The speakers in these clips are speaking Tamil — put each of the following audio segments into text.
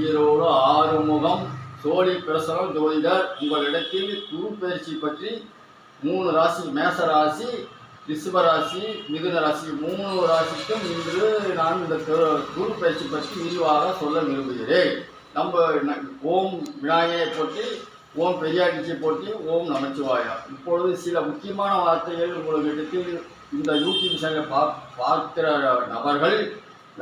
ஈரோடு ஆறுமுகம் சோழி பிரசனம் ஜோதிடர். உங்களிடத்தில் குரு பயிற்சி பற்றி 3 ராசி, மேச ராசி, ரிஷப ராசி, மிதுன ராசி 3 ராசிக்கும் இன்று நான் இந்த குரு பயிற்சி பற்றி விரிவாக சொல்ல விரும்புகிறேன். நம்ம ஓம் விநாயகரை போற்றி, ஓம் பெரியாட்சியை போற்றி, ஓம் நமச்சிவாயா. இப்பொழுது சில முக்கியமான வார்த்தைகள் உங்களிடத்தில் இந்த யூடியூப் சேனலை பார்க்கிற நபர்கள்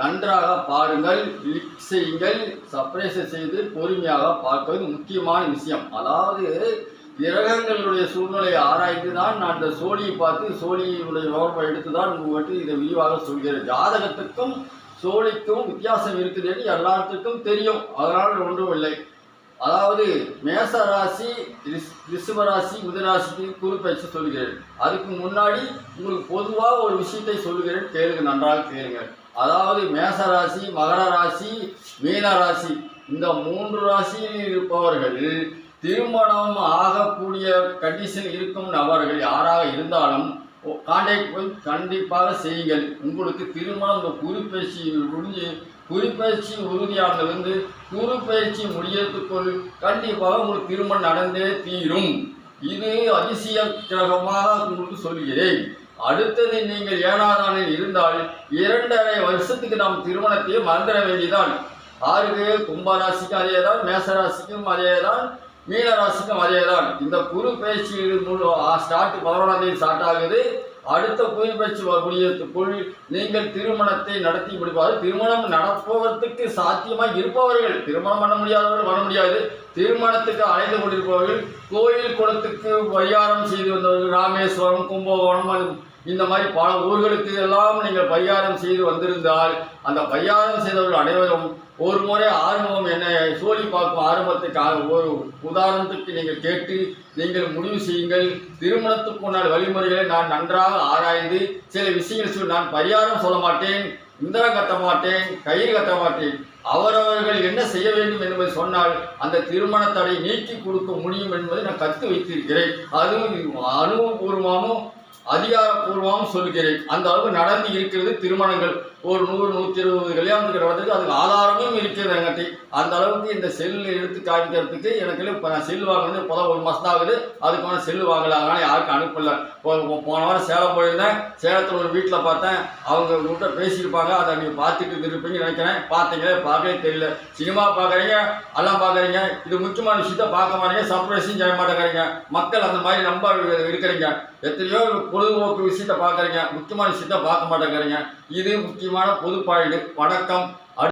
நன்றாக பாருங்கள், கிளிக் செய்யுங்கள், சப்ஸ்கிரைப் செய்து பொறுமையாக பார்ப்பது முக்கியமான விஷயம். அதாவது கிரகங்களுடைய சூழ்நிலையை ஆராய்ந்து தான் நான் இந்த சோழியை பார்த்து சோழியுடைய விவரம் எடுத்து தான் உங்களுக்கு இதை விரிவாக சொல்கிறேன். ஜாதகத்துக்கும் சோழிக்கும் வித்தியாசம் இருக்குது என்று எல்லாத்துக்கும் தெரியும், அதனால் ஒன்றும் இல்லை. அதாவது மேச ராசி, ரிஷப ராசி, மிதுனராசிக்கு குரு பயிற்சி சொல்கிறேன். அதுக்கு முன்னாடி உங்களுக்கு பொதுவாக ஒரு விஷயத்தை சொல்கிறேன், கேளுங்க, நன்றாக கேளுங்க. அதாவது மேச ராசி, மகர ராசி, மீன ராசி இந்த 3 ராசியில் இருப்பவர்கள் திருமணம் ஆகக்கூடிய கண்டிஷன் இருக்கும் நபர்கள் யாராக இருந்தாலும் கான்டாக்ட் போய் கண்டிப்பாக செய்யுங்கள். உங்களுக்கு திருமணம் இந்த குரு பயிற்சி முடிஞ்சு குரு பயிற்சி உறுதியானதிலிருந்து குரு பயிற்சி முடியறதுக்குள் கண்டிப்பாக உங்களுக்கு திருமணம் நடந்தே தீரும். இது அதிசய கிரகமாக உங்களுக்கு சொல்கிறேன். அடுத்தது, நீங்கள் 7ஆம் நாளில் இருந்தால் 2.5 வருஷத்துக்கு நாம் திருமணத்தையே மறந்துட வேண்டியதான். ஆறுக்கு கும்பராசிக்கும் அதே தான், மேசராசிக்கும் அதே தான், மீனராசிக்கும் அதே தான். இந்த குரு பயிற்சி ஸ்டார்ட் 11ஆம் தேதி ஸ்டார்ட் ஆகுது. அடுத்த குரு பயிற்சி முடியறதுக்குள் நீங்கள் திருமணத்தை நடத்தி முடிப்பார்கள். திருமணம் நடப்பதற்கு சாத்தியமாக இருப்பவர்கள், திருமணம் பண்ண முடியாதவர்கள் பண்ண முடியாது, திருமணத்துக்கு அழைத்து கொண்டிருப்பவர்கள், கோயில் குளத்துக்கு பரிகாரம் செய்து வந்தவர்கள், ராமேஸ்வரம், கும்பகோணம் இந்த மாதிரி பல ஊர்களுக்கு எல்லாம் நீங்கள் பரிகாரம் செய்து வந்திருந்தால் அந்த பரிகாரம் செய்தவர்கள் அனைவரும் ஒரு முறை ஆரம்பம் என்ன சோழி பார்க்கும் ஆரம்பத்துக்காக ஒரு உதாரணத்துக்கு நீங்கள் கேட்டு நீங்கள் முடிவு செய்யுங்கள். திருமணத்துக்கு முன்னால் வழிமுறைகளை நான் நன்றாக ஆராய்ந்து சில விஷயங்கள் சொல்லி, நான் பரிகாரம் சொல்ல மாட்டேன், இந்திரம் கட்ட மாட்டேன், கயிறு கட்ட மாட்டேன். அவரவர்கள் என்ன செய்ய வேண்டும் என்பதை சொன்னால் அந்த திருமண தடை நீக்கி கொடுக்க முடியும் என்பதை நான் கற்று வைத்திருக்கிறேன். அதுவும் அனுபவபூர்வமாகவும் அதிகாரப்பூர்வமாகவும் சொல்கிறேன். அந்த அளவு நடந்து இருக்கிறது. திருமணங்கள் ஒரு 100-120 கல்யாணத்துக்கு நடந்தது, அதுக்கு ஆதாரமும் இருக்கிறது என்கிட்ட. அந்த அளவுக்கு இந்த செல்லு எடுத்து காமிக்கிறதுக்கு எனக்கு இப்போ நான் செல்லு வாங்கினது இப்போதான் 1 மாதம் ஆகுது. அதுக்கான செல்லு வாங்கலை, அதனால் யாருக்கும் அனுப்பல. போன வாரம் சேலம் போயிருந்தேன். சேலத்தில் ஒரு வீட்டில் பார்த்தேன், அவங்க கிட்ட பேசியிருப்பாங்க, அதை நீங்கள் பார்த்துட்டு இருப்பீங்கன்னு நினைக்கிறேன். பார்த்தீங்களே, பார்க்கவே தெரியல. சினிமா பார்க்குறீங்க, எல்லாம் பார்க்குறீங்க, இது முக்கியமான விஷயத்த பார்க்க மாட்டீங்க, சர்ப்ரைஸும் செய்ய மாட்டேங்கிறீங்க. மக்கள் அந்த மாதிரி நம்ப இருக்கிறீங்க. எத்தனையோ பொழுதுபோக்கு விஷயத்த பார்க்குறீங்க, முக்கியமான விஷயத்த பார்க்க மாட்டேங்கிறீங்க. இது முக்கியமான பொது பாயிண்ட். வணக்கம்.